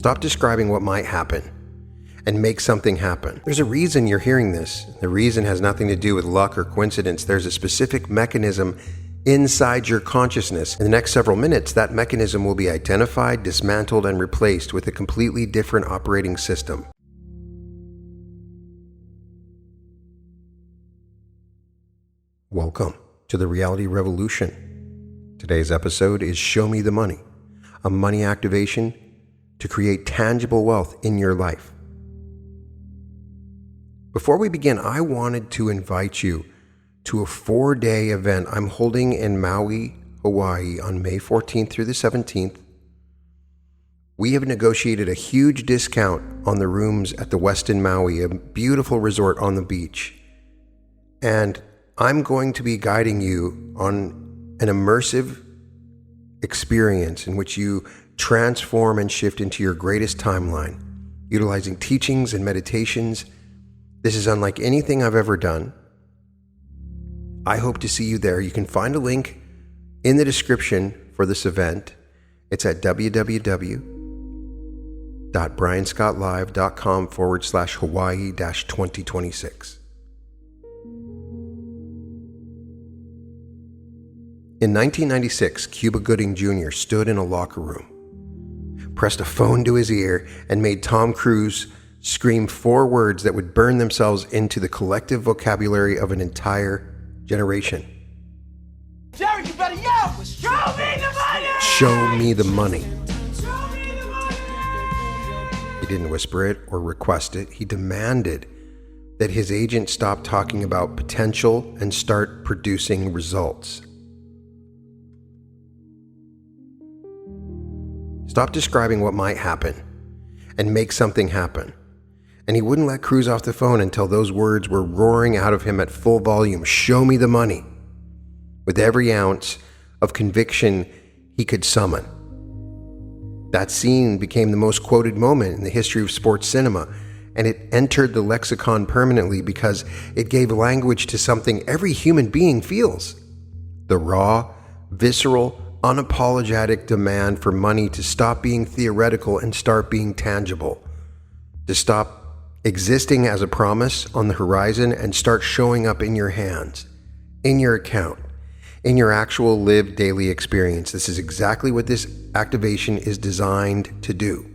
Stop describing what might happen and make something happen. There's a reason you're hearing this. The reason has nothing to do with luck or coincidence. There's a specific mechanism inside your consciousness. In the next several minutes, that mechanism will be identified, dismantled, and replaced with a completely different operating system. Welcome to the Reality Revolution. Today's episode is Show Me the Money, a money activation to create tangible wealth in your life. Before we begin, I wanted to invite you to a 4-day event I'm holding in Maui, Hawaii on May 14th through the 17th. We have negotiated a huge discount on the rooms at the Westin Maui, a beautiful resort on the beach. And I'm going to be guiding you on an immersive experience in which you transform and shift into your greatest timeline, utilizing teachings and meditations. This is unlike anything I've ever done. I hope to see you there. You can find a link in the description for this event. It's at www.brianscottlive.com/Hawaii-2026. In 1996, Cuba Gooding Jr. stood in a locker room, pressed a phone to his ear, and made Tom Cruise scream 4 words that would burn themselves into the collective vocabulary of an entire generation. Jerry, you better yell! Show me the money! Show me the money. Show me the money! He didn't whisper it or request it. He demanded that his agent stop talking about potential and start producing results. Stop describing what might happen and make something happen. And he wouldn't let Cruz off the phone until those words were roaring out of him at full volume. Show me the money. With every ounce of conviction he could summon. That scene became the most quoted moment in the history of sports cinema, and it entered the lexicon permanently because it gave language to something every human being feels. The raw, visceral, unapologetic demand for money to stop being theoretical and start being tangible, to stop existing as a promise on the horizon and start showing up in your hands, in your account, in your actual lived daily experience. This is exactly what this activation is designed to do.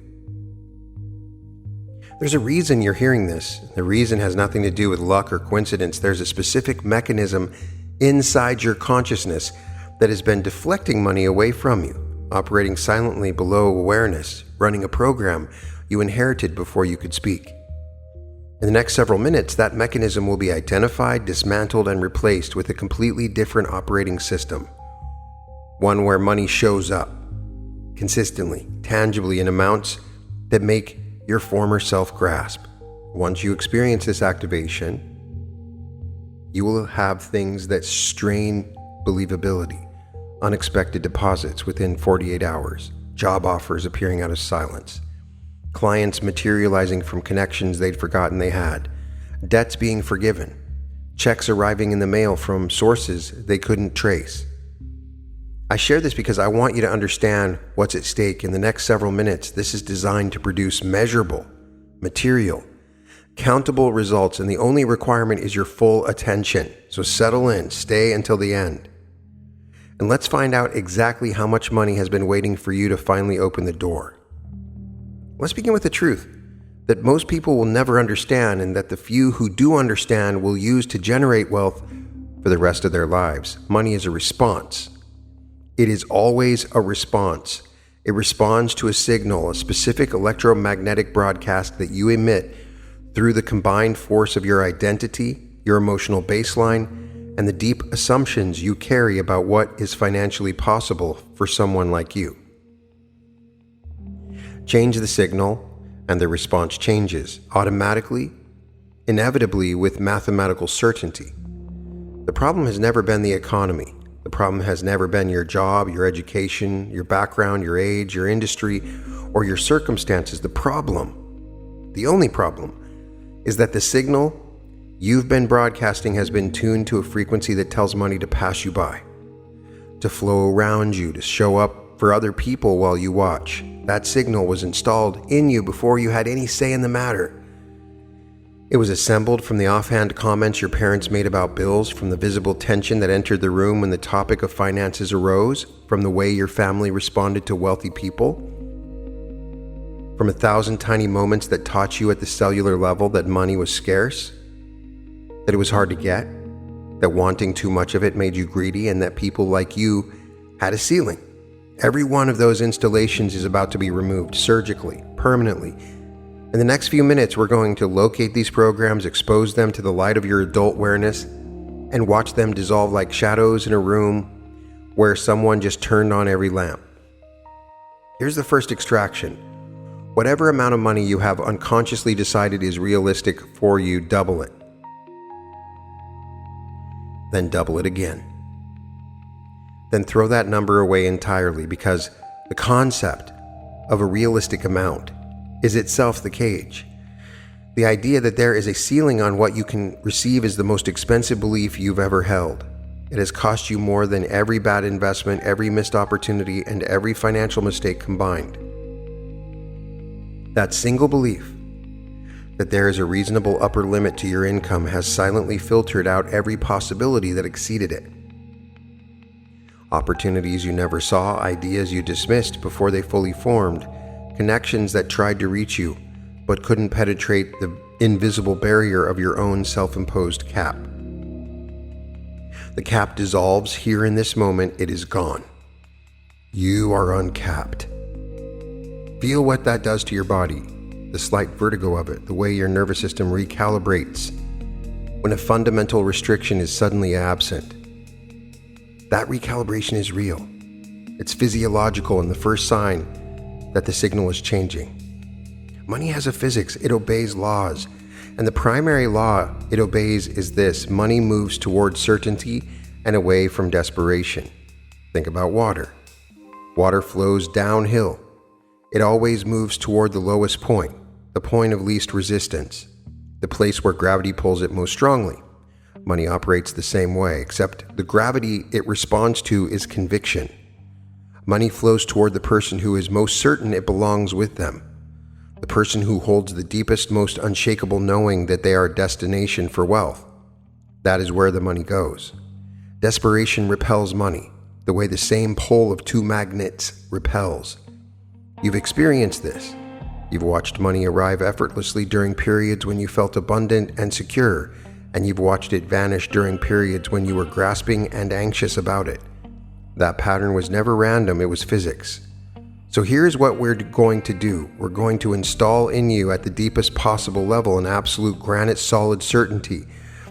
There's a reason you're hearing this. The reason has nothing to do with luck or coincidence. There's a specific mechanism inside your consciousness that has been deflecting money away from you, operating silently below awareness, running a program you inherited before you could speak. In the next several minutes, that mechanism will be identified, dismantled, and replaced with a completely different operating system. One where money shows up consistently, tangibly, in amounts that make your former self grasp. Once you experience this activation, you will have things that strain believability, unexpected deposits within 48 hours, job offers appearing out of silence, clients materializing from connections they'd forgotten they had, debts being forgiven, checks arriving in the mail from sources they couldn't trace. I share this because I want you to understand what's at stake. In the next several minutes, this is designed to produce measurable, material, countable results, and the only requirement is your full attention. So settle in, stay until the end. And let's find out exactly how much money has been waiting for you to finally open the door. Let's begin with the truth that most people will never understand, and that the few who do understand will use to generate wealth for the rest of their lives. Money is a response. It is always a response. It responds to a signal, a specific electromagnetic broadcast that you emit through the combined force of your identity, your emotional baseline, and the deep assumptions you carry about what is financially possible for someone like you. Change the signal, and the response changes, automatically, inevitably, with mathematical certainty. The problem has never been the economy. The problem has never been your job, your education, your background, your age, your industry, or your circumstances. The only problem, is that the signal you've been broadcasting has been tuned to a frequency that tells money to pass you by, to flow around you, to show up for other people while you watch. That signal was installed in you before you had any say in the matter. It was assembled from the offhand comments your parents made about bills, from the visible tension that entered the room when the topic of finances arose, from the way your family responded to wealthy people, from 1,000 tiny moments that taught you at the cellular level that money was scarce, that it was hard to get, that wanting too much of it made you greedy, and that people like you had a ceiling. Every one of those installations is about to be removed surgically, permanently. In the next few minutes, we're going to locate these programs, expose them to the light of your adult awareness, and watch them dissolve like shadows in a room where someone just turned on every lamp. Here's the first extraction. Whatever amount of money you have unconsciously decided is realistic for you, double it. Then double it again. Then throw that number away entirely, because the concept of a realistic amount is itself the cage. The idea that there is a ceiling on what you can receive is the most expensive belief you've ever held. It has cost you more than every bad investment, every missed opportunity, and every financial mistake combined. That single belief that there is a reasonable upper limit to your income has silently filtered out every possibility that exceeded it. Opportunities you never saw, ideas you dismissed before they fully formed, connections that tried to reach you but couldn't penetrate the invisible barrier of your own self-imposed cap. The cap dissolves here in this moment. It is gone. You are uncapped. Feel what that does to your body, the slight vertigo of it, the way your nervous system recalibrates when a fundamental restriction is suddenly absent. That recalibration is real. It's physiological and the first sign that the signal is changing. Money has a physics. It obeys laws. And the primary law it obeys is this: money moves toward certainty and away from desperation. Think about water. Water flows downhill. It always moves toward the lowest point, the point of least resistance, the place where gravity pulls it most strongly. Money operates the same way, except the gravity it responds to is conviction. Money flows toward the person who is most certain it belongs with them, the person who holds the deepest, most unshakable knowing that they are a destination for wealth. That is where the money goes. Desperation repels money, the way the same pole of two magnets repels. You've experienced this. You've watched money arrive effortlessly during periods when you felt abundant and secure, and you've watched it vanish during periods when you were grasping and anxious about it. That pattern was never random, it was physics. So here's what we're going to do. We're going to install in you at the deepest possible level an absolute granite solid certainty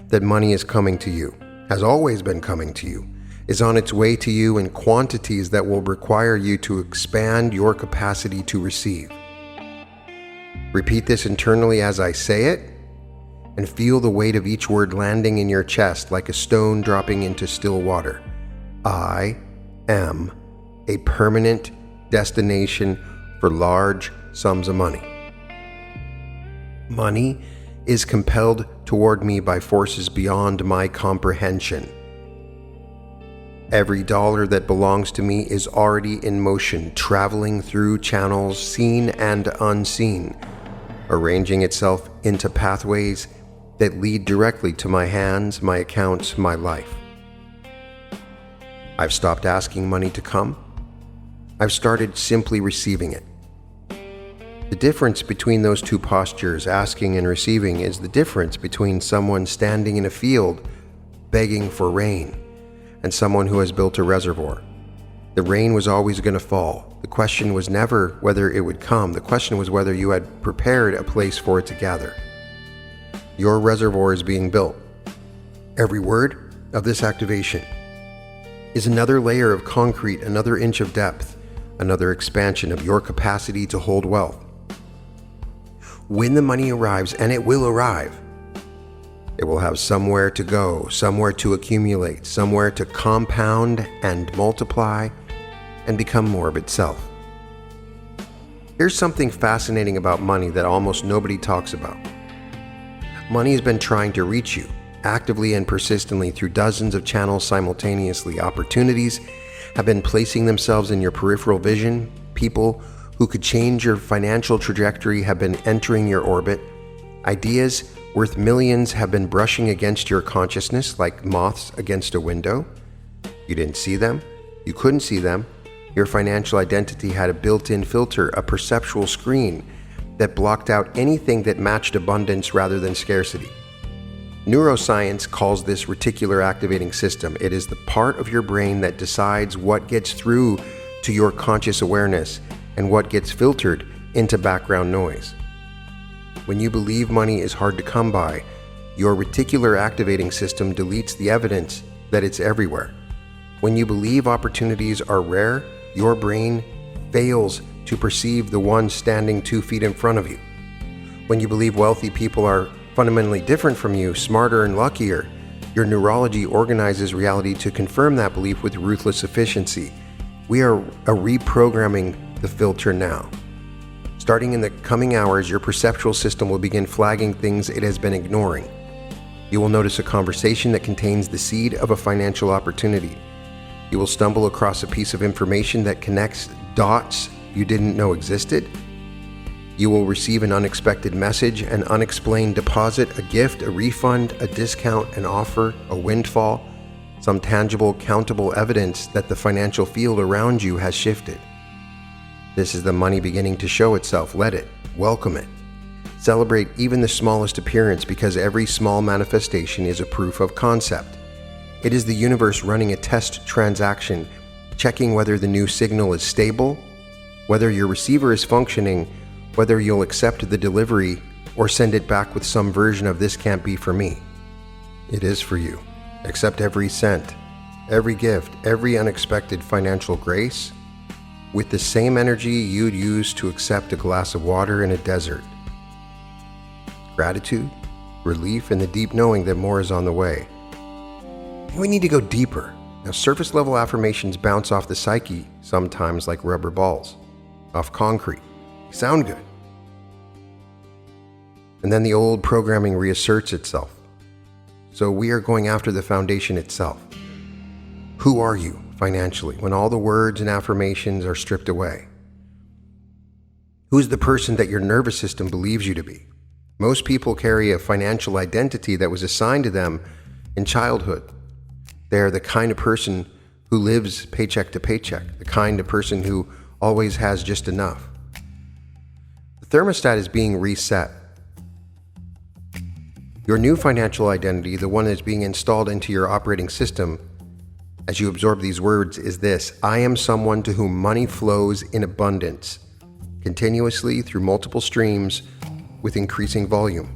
that money is coming to you, has always been coming to you, is on its way to you in quantities that will require you to expand your capacity to receive. Repeat this internally as I say it, and feel the weight of each word landing in your chest like a stone dropping into still water. I am a permanent destination for large sums of money. Money is compelled toward me by forces beyond my comprehension. Every dollar that belongs to me is already in motion, traveling through channels seen and unseen, arranging itself into pathways that lead directly to my hands, my accounts, my life. I've stopped asking money to come. I've started simply receiving it. The difference between those two postures, asking and receiving, is the difference between someone standing in a field begging for rain and someone who has built a reservoir. The rain was always going to fall. The question was never whether it would come. The question was whether you had prepared a place for it to gather. Your reservoir is being built. Every word of this activation is another layer of concrete, another inch of depth, another expansion of your capacity to hold wealth. When the money arrives, and it will arrive, it will have somewhere to go, somewhere to accumulate, somewhere to compound and multiply and become more of itself. Here's something fascinating about money that almost nobody talks about. Money has been trying to reach you, actively and persistently through dozens of channels simultaneously. Opportunities have been placing themselves in your peripheral vision. People who could change your financial trajectory have been entering your orbit. Ideas worth millions have been brushing against your consciousness like moths against a window. You didn't see them. You couldn't see them. Your financial identity had a built-in filter, a perceptual screen that blocked out anything that matched abundance rather than scarcity. Neuroscience calls this reticular activating system. It is the part of your brain that decides what gets through to your conscious awareness and what gets filtered into background noise. When you believe money is hard to come by, your reticular activating system deletes the evidence that it's everywhere. When you believe opportunities are rare, your brain fails to perceive the one standing 2 feet in front of you. When you believe wealthy people are fundamentally different from you, smarter and luckier, your neurology organizes reality to confirm that belief with ruthless efficiency. We are reprogramming the filter now. Starting in the coming hours, your perceptual system will begin flagging things it has been ignoring. You will notice a conversation that contains the seed of a financial opportunity. You will stumble across a piece of information that connects dots you didn't know existed. You will receive an unexpected message, an unexplained deposit, a gift, a refund, a discount, an offer, a windfall, some tangible, countable evidence that the financial field around you has shifted. This is the money beginning to show itself. Let it. Welcome it. Celebrate even the smallest appearance, because every small manifestation is a proof of concept. It is the universe running a test transaction, checking whether the new signal is stable, whether your receiver is functioning, whether you'll accept the delivery or send it back with some version of "this can't be for me." It is for you. Accept every cent, every gift, every unexpected financial grace with the same energy you'd use to accept a glass of water in a desert. Gratitude, relief, and the deep knowing that more is on the way. We need to go deeper. Now, surface level affirmations bounce off the psyche sometimes like rubber balls off concrete. They sound good. And then the old programming reasserts itself. So we are going after the foundation itself. Who are you financially when all the words and affirmations are stripped away? Who's the person that your nervous system believes you to be? Most people carry a financial identity that was assigned to them in childhood. They are the kind of person who lives paycheck to paycheck, the kind of person who always has just enough. The thermostat is being reset. Your new financial identity, the one that's being installed into your operating system as you absorb these words, is this: I am someone to whom money flows in abundance, continuously through multiple streams with increasing volume.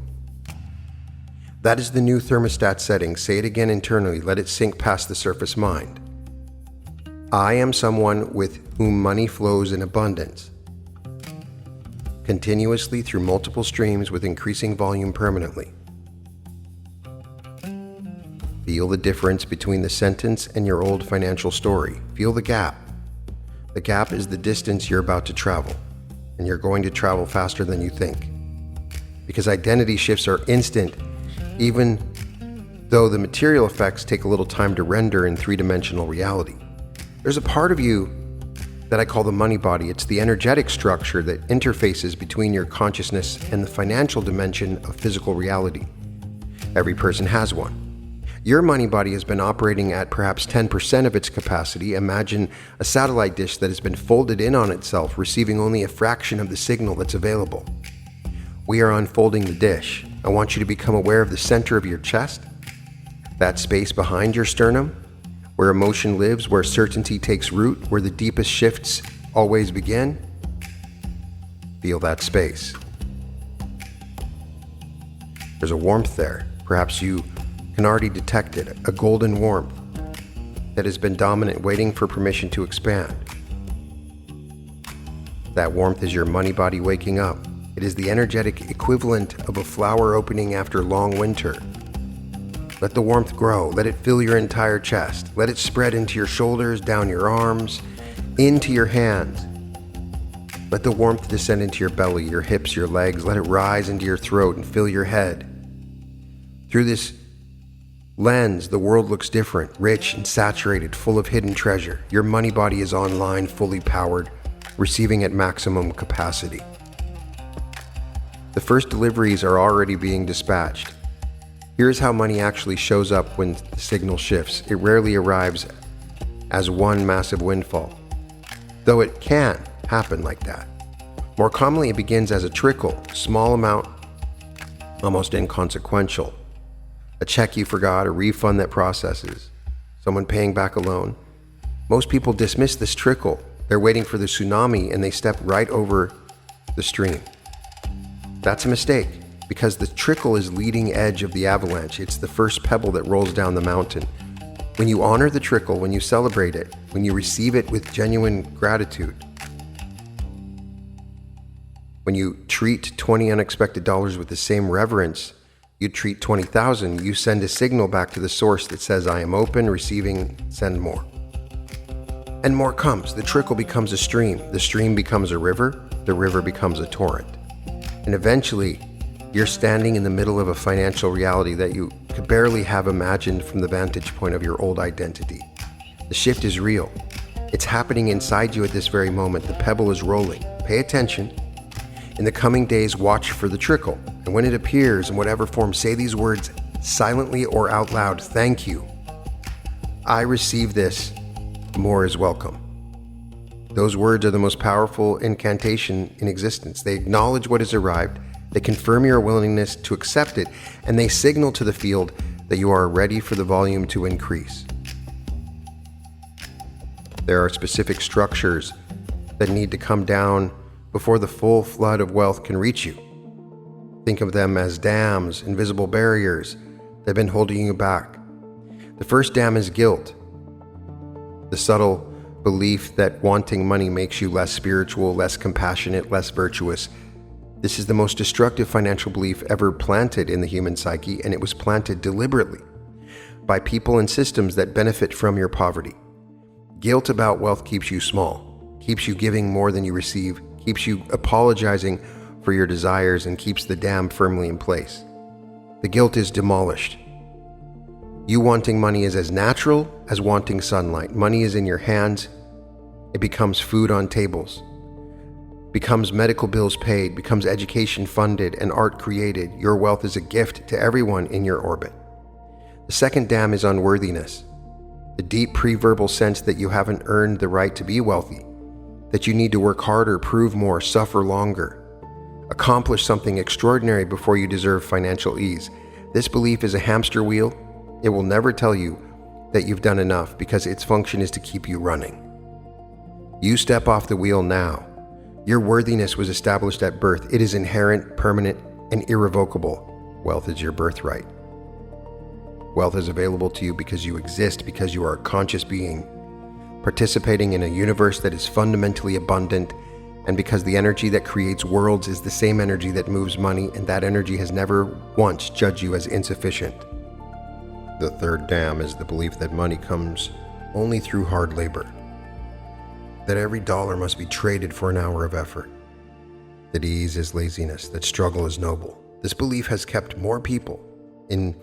That is the new thermostat setting. Say it again internally. Let it sink past the surface mind. I am someone with whom money flows in abundance, continuously through multiple streams with increasing volume permanently. Feel the difference between the sentence and your old financial story. Feel the gap. The gap is the distance you're about to travel, and you're going to travel faster than you think. Because identity shifts are instant, even though the material effects take a little time to render in three-dimensional reality. There's a part of you that I call the money body. It's the energetic structure that interfaces between your consciousness and the financial dimension of physical reality. Every person has one. Your money body has been operating at perhaps 10% of its capacity. Imagine a satellite dish that has been folded in on itself, receiving only a fraction of the signal that's available. We are unfolding the dish. I want you to become aware of the center of your chest, that space behind your sternum, where emotion lives, where certainty takes root, where the deepest shifts always begin. Feel that space. There's a warmth there. Perhaps you can already detect it, a golden warmth that has been dominant, waiting for permission to expand. That warmth is your money body waking up. It is the energetic equivalent of a flower opening after long winter. Let the warmth grow. Let it fill your entire chest. Let it spread into your shoulders, down your arms, into your hands. Let the warmth descend into your belly, your hips, your legs. Let it rise into your throat and fill your head. Through this lens, the world looks different, rich and saturated, full of hidden treasure. Your money body is online, fully powered, receiving at maximum capacity. The first deliveries are already being dispatched. Here's how money actually shows up when the signal shifts. It rarely arrives as one massive windfall, though it can happen like that. More commonly, it begins as a trickle, small amount, almost inconsequential. A check you forgot, a refund that processes, someone paying back a loan. Most people dismiss this trickle. They're waiting for the tsunami and they step right over the stream. That's a mistake, because the trickle is leading edge of the avalanche. It's the first pebble that rolls down the mountain. When you honor the trickle, when you celebrate it, when you receive it with genuine gratitude, when you treat 20 unexpected dollars with the same reverence you treat 20,000, you send a signal back to the source that says, I am open, receiving, send more. And more comes. The trickle becomes a stream. The stream becomes a river. The river becomes a torrent. And eventually, you're standing in the middle of a financial reality that you could barely have imagined from the vantage point of your old identity. The shift is real. It's happening inside you at this very moment. The pebble is rolling. Pay attention. In the coming days, watch for the trickle. And when it appears in whatever form, say these words silently or out loud. Thank you. I receive this. More is welcome. Those words are the most powerful incantation in existence. They acknowledge what has arrived. They confirm your willingness to accept it, and they signal to the field that you are ready for the volume to increase. There are specific structures that need to come down before the full flood of wealth can reach you. Think of them as dams, invisible barriers that have been holding you back. The first dam is guilt, the subtle belief that wanting money makes you less spiritual, less compassionate, less virtuous. This is the most destructive financial belief ever planted in the human psyche, and it was planted deliberately by people and systems that benefit from your poverty. Guilt about wealth keeps you small, keeps you giving more than you receive, keeps you apologizing for your desires, and keeps the dam firmly in place. The guilt is demolished. You wanting money is as natural as wanting sunlight. Money is in your hands. It becomes food on tables, becomes medical bills paid, becomes education funded, and art created. Your wealth is a gift to everyone in your orbit. The second dam is unworthiness, the deep pre-verbal sense that you haven't earned the right to be wealthy, that you need to work harder, prove more, suffer longer, accomplish something extraordinary before you deserve financial ease. This belief is a hamster wheel. It will never tell you that you've done enough, because its function is to keep you running. You step off the wheel now. Your worthiness was established at birth. It is inherent, permanent, and irrevocable. Wealth is your birthright. Wealth is available to you because you exist, because you are a conscious being, participating in a universe that is fundamentally abundant, and because the energy that creates worlds is the same energy that moves money, and that energy has never once judged you as insufficient. The third dam is the belief that money comes only through hard labor, that every dollar must be traded for an hour of effort, that ease is laziness, that struggle is noble. This belief has kept more people in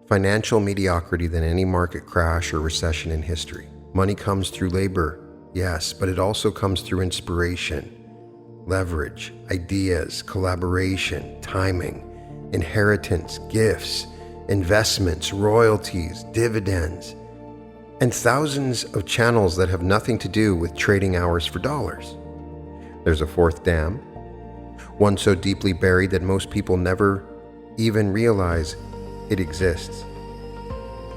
financial mediocrity than any market crash or recession in history. Money comes through labor, yes, but it also comes through inspiration, leverage, ideas, collaboration, timing, inheritance, gifts, investments, royalties, dividends, and thousands of channels that have nothing to do with trading hours for dollars. There's a fourth dam, one so deeply buried that most people never even realize it exists.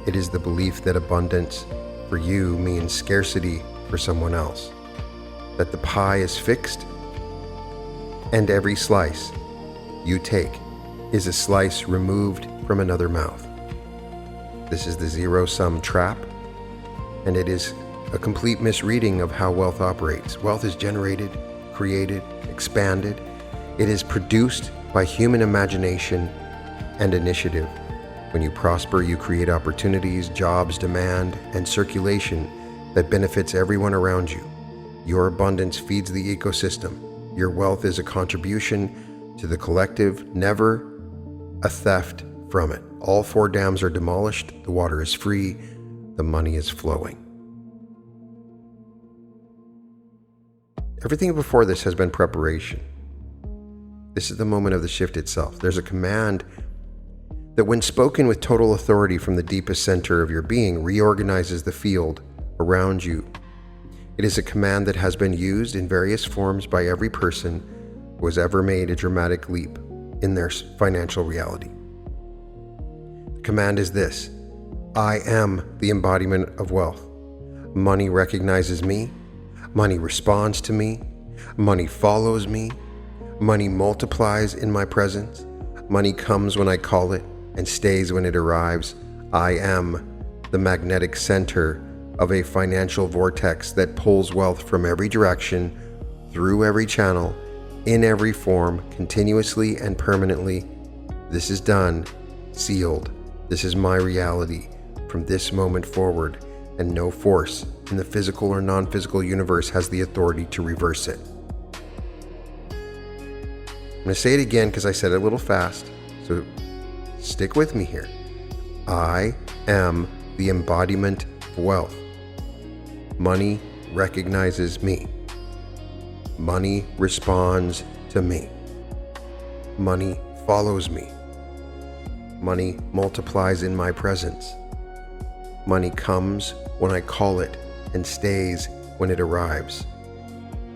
It is the belief that abundance for you means scarcity for someone else, that the pie is fixed, and every slice you take is a slice removed from another mouth. This is the zero-sum trap, and it is a complete misreading of how wealth operates. Wealth is generated, created, expanded. It is produced by human imagination and initiative. When you prosper, you create opportunities, jobs, demand, and circulation that benefits everyone around you. Your abundance feeds the ecosystem. Your wealth is a contribution to the collective, never a theft from it. All 4 dams are demolished, the water is free, the money is flowing. Everything before this has been preparation. This is the moment of the shift itself. There's a command that, when spoken with total authority from the deepest center of your being, reorganizes the field around you. It is a command that has been used in various forms by every person who has ever made a dramatic leap in their financial reality. The command is this: I am the embodiment of wealth. Money recognizes me. Money responds to me. Money follows me. Money multiplies in my presence. Money comes when I call it and stays when it arrives. I am the magnetic center of a financial vortex that pulls wealth from every direction, through every channel, in every form, continuously and permanently. This is done, sealed. This is my reality from this moment forward, and no force in the physical or non-physical universe has the authority to reverse it. I'm going to say it again because I said it a little fast, so stick with me here. I am the embodiment of wealth. Money recognizes me. Money responds to me. Money follows me. Money multiplies in my presence. Money comes when I call it and stays when it arrives.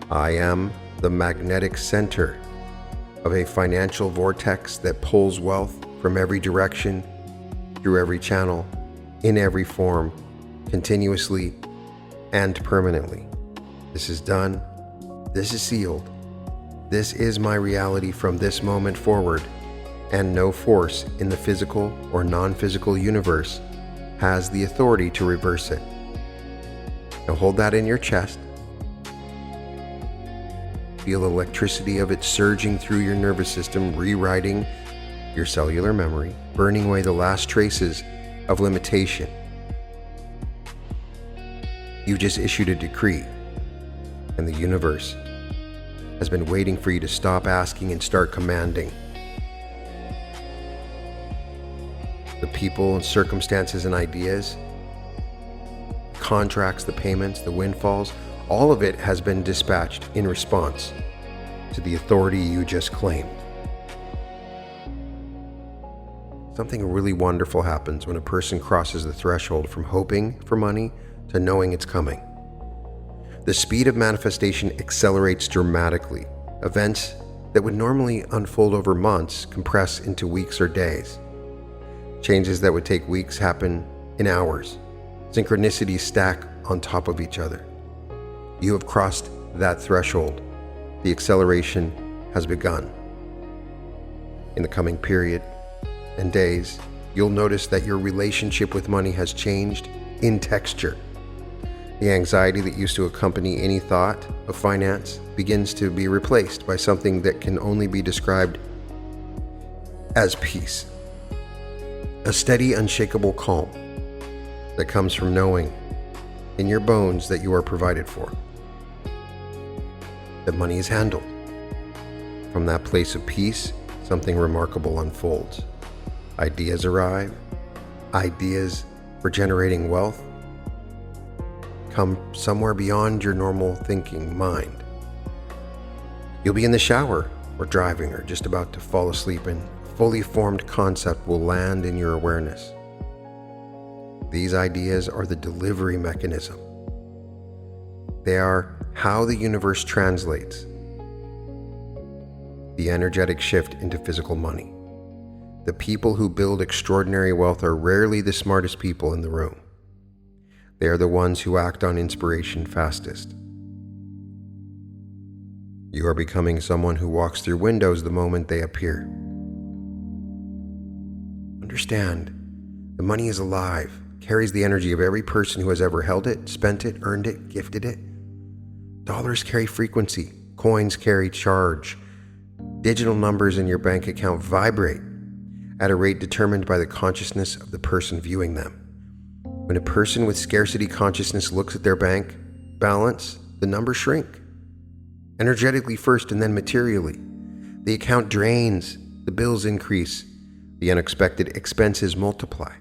I am the magnetic center of a financial vortex that pulls wealth from every direction, through every channel, in every form, continuously and permanently. This is done. This is sealed. This is my reality from this moment forward, and no force in the physical or non-physical universe has the authority to reverse it. Now hold that in your chest. Feel the electricity of it surging through your nervous system, rewriting your cellular memory, burning away the last traces of limitation. You've just issued a decree, and the universe has been waiting for you to stop asking and start commanding. The people and circumstances and ideas, contracts, the payments, the windfalls, all of it has been dispatched in response to the authority you just claimed. Something really wonderful happens when a person crosses the threshold from hoping for money to knowing it's coming. The speed of manifestation accelerates dramatically. Events that would normally unfold over months compress into weeks or days. Changes that would take weeks happen in hours. Synchronicities stack on top of each other. You have crossed that threshold. The acceleration has begun. In the coming period and days, you'll notice that your relationship with money has changed in texture. The anxiety that used to accompany any thought of finance begins to be replaced by something that can only be described as peace. A steady, unshakable calm that comes from knowing in your bones that you are provided for, that money is handled. From that place of peace, something remarkable unfolds. Ideas arrive. Ideas for generating wealth come somewhere beyond your normal thinking mind. You'll be in the shower or driving or just about to fall asleep, and a fully formed concept will land in your awareness. These ideas are the delivery mechanism. They are how the universe translates the energetic shift into physical money. The people who build extraordinary wealth are rarely the smartest people in the room. They are the ones who act on inspiration fastest. You are becoming someone who walks through windows the moment they appear. Understand, the money is alive, carries the energy of every person who has ever held it, spent it, earned it, gifted it. Dollars carry frequency, coins carry charge. Digital numbers in your bank account vibrate at a rate determined by the consciousness of the person viewing them. When a person with scarcity consciousness looks at their bank balance, the numbers shrink. Energetically first and then materially. The account drains, the bills increase, The unexpected expenses multiply.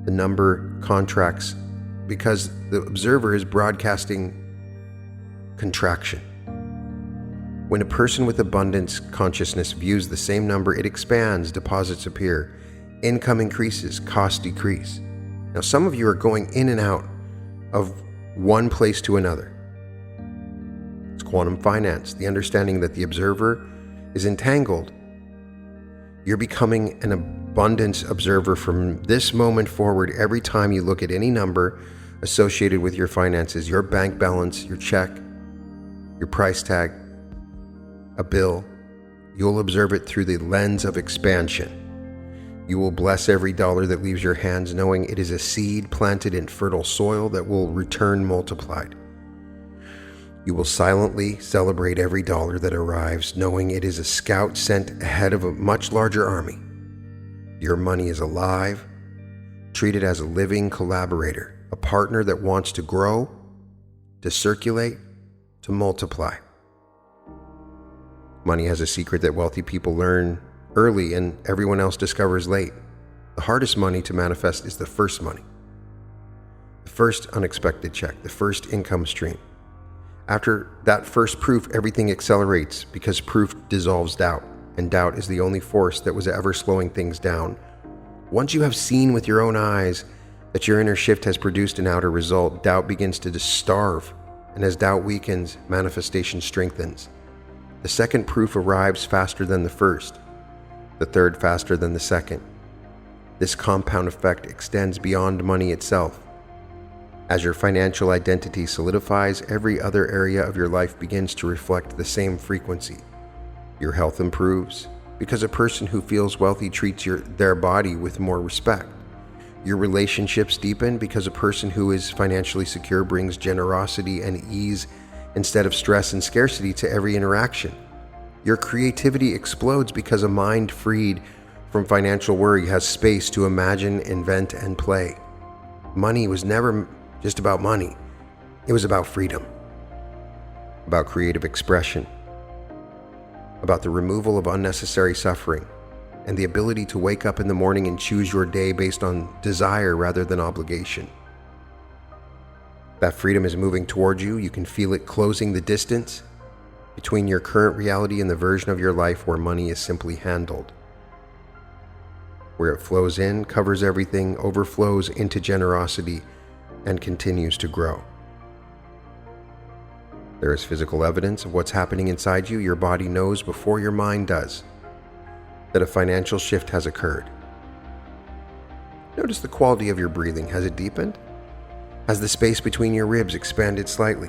The number contracts because the observer is broadcasting contraction. When a person with abundance consciousness views the same number, it expands, deposits appear, income increases, costs decrease. Now, some of you are going in and out of one place to another. It's quantum finance, the understanding that the observer is entangled. You're becoming an abundance observer from this moment forward. Every time you look at any number associated with your finances, your bank balance, your check, your price tag, a bill, you'll observe it through the lens of expansion. You will bless every dollar that leaves your hands, knowing it is a seed planted in fertile soil that will return multiplied. You will silently celebrate every dollar that arrives, knowing it is a scout sent ahead of a much larger army. Your money is alive. Treat it as a living collaborator, a partner that wants to grow, to circulate, to multiply. Money has a secret that wealthy people learn early and everyone else discovers late. The hardest money to manifest is the first money. The first unexpected check, the first income stream. After that first proof, everything accelerates because proof dissolves doubt, and doubt is the only force that was ever slowing things down. Once you have seen with your own eyes that your inner shift has produced an outer result, doubt begins to starve, and as doubt weakens, manifestation strengthens. The second proof arrives faster than the first, the third faster than the second. This compound effect extends beyond money itself. As your financial identity solidifies, every other area of your life begins to reflect the same frequency. Your health improves because a person who feels wealthy treats their body with more respect. Your relationships deepen because a person who is financially secure brings generosity and ease instead of stress and scarcity to every interaction. Your creativity explodes because a mind freed from financial worry has space to imagine, invent, and play. Money was never just about money. It was about freedom, about creative expression, about the removal of unnecessary suffering, and the ability to wake up in the morning and choose your day based on desire rather than obligation. That freedom is moving toward you. You can feel it closing the distance between your current reality and the version of your life where money is simply handled. Where it flows in, covers everything, overflows into generosity, and continues to grow. There is physical evidence of what's happening inside you. Your body knows before your mind does that a financial shift has occurred. Notice the quality of your breathing. Has it deepened? Has the space between your ribs expanded slightly?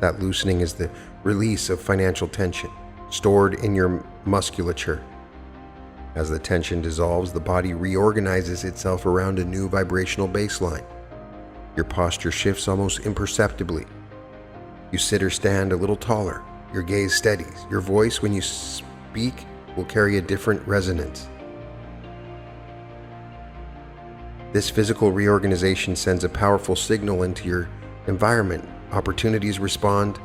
That loosening is the release of financial tension stored in your musculature. As the tension dissolves, the body reorganizes itself around a new vibrational baseline. Your posture shifts almost imperceptibly. You sit or stand a little taller. Your gaze steadies. Your voice, when you speak, will carry a different resonance. This physical reorganization sends a powerful signal into your environment. Opportunities respond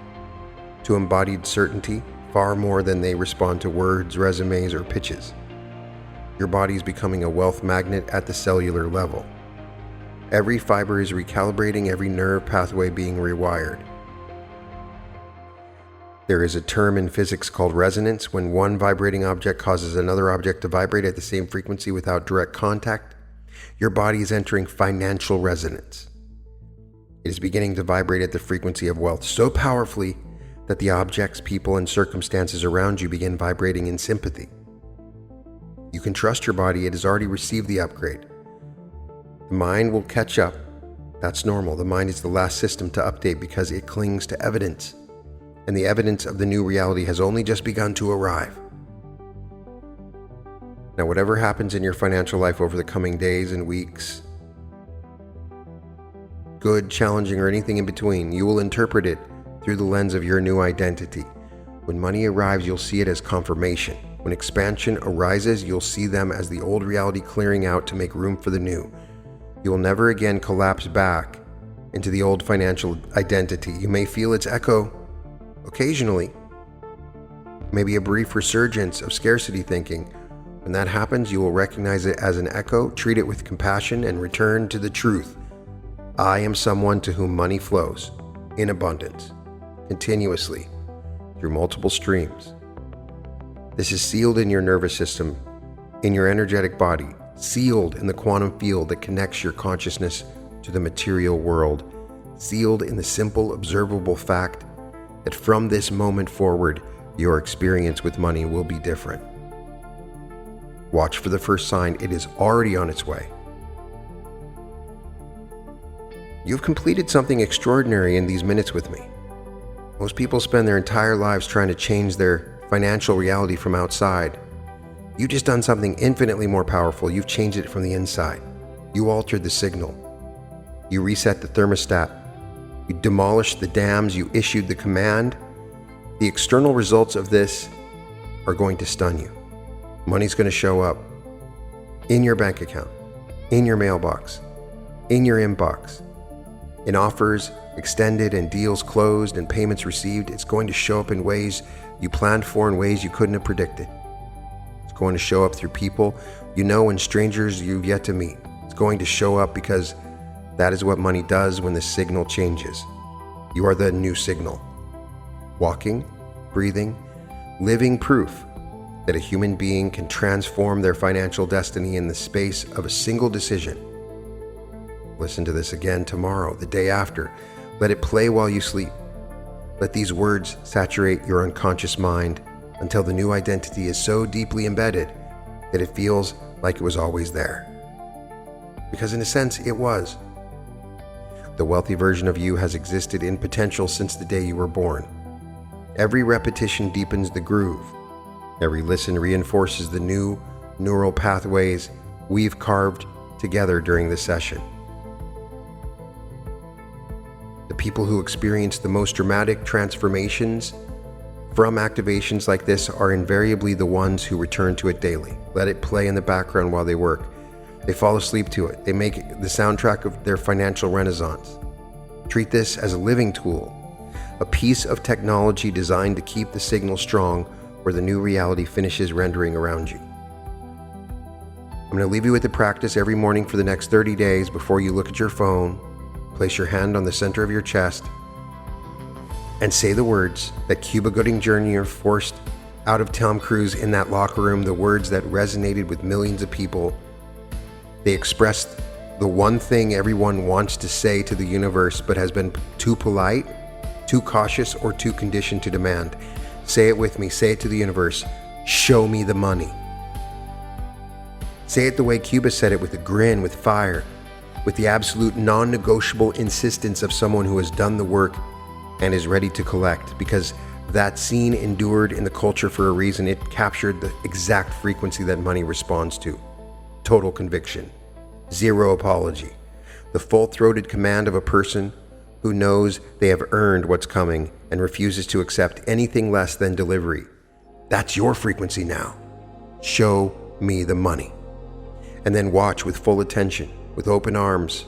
to embodied certainty far more than they respond to words, resumes, or pitches. Your body is becoming a wealth magnet at the cellular level. Every fiber is recalibrating, every nerve pathway being rewired. There is a term in physics called resonance. When one vibrating object causes another object to vibrate at the same frequency without direct contact, your body is entering financial resonance. It is beginning to vibrate at the frequency of wealth so powerfully that the objects, people, and circumstances around you begin vibrating in sympathy. You can trust your body. It has already received the upgrade. The mind will catch up. That's normal. The mind is the last system to update because it clings to evidence, and the evidence of the new reality has only just begun to arrive. Now, whatever happens in your financial life over the coming days and weeks, good, challenging, or anything in between, you will interpret it through the lens of your new identity. When money arrives, you'll see it as confirmation. When expansion arises, you'll see them as the old reality clearing out to make room for the new. You will never again collapse back into the old financial identity. You may feel its echo occasionally, maybe a brief resurgence of scarcity thinking, When that happens, you will recognize it as an echo, treat it with compassion, and return to the truth. I am someone to whom money flows in abundance, continuously, through multiple streams. This is sealed in your nervous system, in your energetic body, sealed in the quantum field that connects your consciousness to the material world, sealed in the simple, observable fact that from this moment forward, your experience with money will be different. Watch for the first sign. It is already on its way. You've completed something extraordinary in these minutes with me. Most people spend their entire lives trying to change their financial reality from outside. You've just done something infinitely more powerful. You've changed it from the inside. You altered the signal. You reset the thermostat. You demolished the dams. You issued the command. The external results of this are going to stun you. Money's going to show up in your bank account, in your mailbox, in your inbox, in offers extended and deals closed and payments received. It's going to show up in ways you planned for, in ways you couldn't have predicted. It's going to show up through people you know and strangers you've yet to meet. It's going to show up because that is what money does when the signal changes. You are the new signal. Walking, breathing, living proof that a human being can transform their financial destiny in the space of a single decision. Listen to this again tomorrow, the day after. Let it play while you sleep. Let these words saturate your unconscious mind until the new identity is so deeply embedded that it feels like it was always there. Because in a sense, it was. The wealthy version of you has existed in potential since the day you were born. Every repetition deepens the groove. Every listen reinforces the new neural pathways we've carved together during the session. The people who experience the most dramatic transformations from activations like this are invariably the ones who return to it daily. Let it play in the background while they work. They fall asleep to it. They make it the soundtrack of their financial renaissance. Treat this as a living tool, a piece of technology designed to keep the signal strong where the new reality finishes rendering around you. I'm going to leave you with the practice every morning for the next 30 days before you look at your phone. Place your hand on the center of your chest and say the words that Cuba Gooding Jr. forced out of Tom Cruise in that locker room, the words that resonated with millions of people. They expressed the one thing everyone wants to say to the universe but has been too polite, too cautious, or too conditioned to demand. Say it with me. Say it to the universe. Show me the money. Say it the way Cuba said it, with a grin, with fire, with the absolute non-negotiable insistence of someone who has done the work and is ready to collect, because that scene endured in the culture for a reason. It captured the exact frequency that money responds to. Total conviction. Zero apology. The full-throated command of a person who knows they have earned what's coming and refuses to accept anything less than delivery. That's your frequency now. Show me the money. And then watch with full attention, with open arms,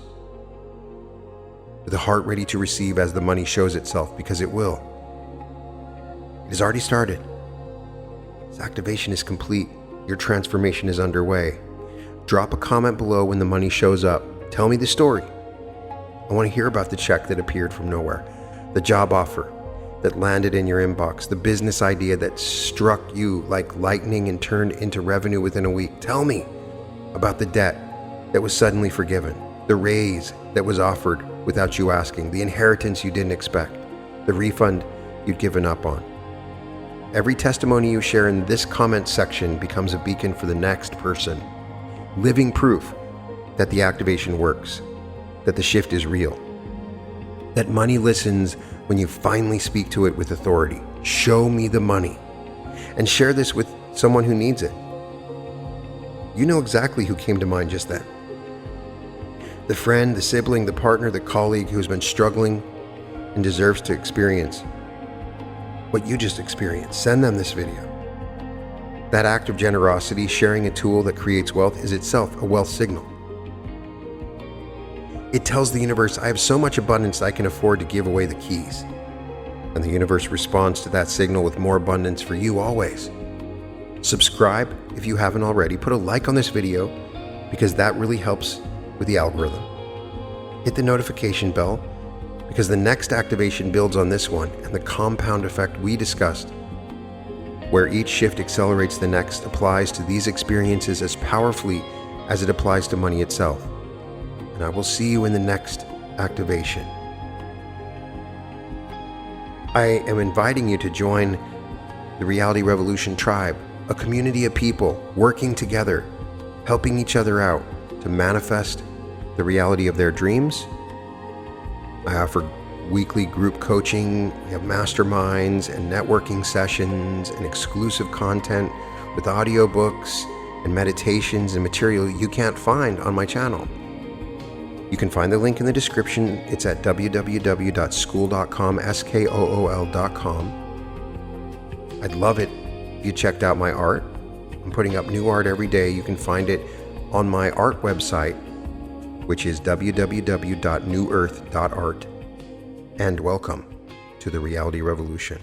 with a heart ready to receive as the money shows itself, because it will. It has already started. This activation is complete. Your transformation is underway. Drop a comment below when the money shows up. Tell me the story. I want to hear about the check that appeared from nowhere, the job offer that landed in your inbox, the business idea that struck you like lightning and turned into revenue within a week. Tell me about the debt that was suddenly forgiven, the raise that was offered without you asking, the inheritance you didn't expect, the refund you'd given up on. Every testimony you share in this comment section becomes a beacon for the next person, living proof that the activation works, that the shift is real, that money listens when you finally speak to it with authority. Show me the money. And share this with someone who needs it. You know exactly who came to mind just then. The friend, the sibling, the partner, the colleague who's been struggling and deserves to experience what you just experienced. Send them this video. That act of generosity, sharing a tool that creates wealth, is itself a wealth signal. It tells the universe, I have so much abundance I can afford to give away the keys. And the universe responds to that signal with more abundance for you always. Subscribe if you haven't already. Put a like on this video because that really helps with the algorithm. Hit the notification bell because the next activation builds on this one, and the compound effect we discussed, where each shift accelerates the next, applies to these experiences as powerfully as it applies to money itself. And I will see you in the next activation. I am inviting you to join the Reality Revolution Tribe, a community of people working together, helping each other out to manifest the reality of their dreams. I offer weekly group coaching, we have masterminds and networking sessions and exclusive content with audiobooks and meditations and material you can't find on my channel. You can find the link in the description. It's at www.skool.com, skool.com. I'd love it if you checked out my art. I'm putting up new art every day. You can find it on my art website, which is www.newearth.art. And welcome to the Reality Revolution.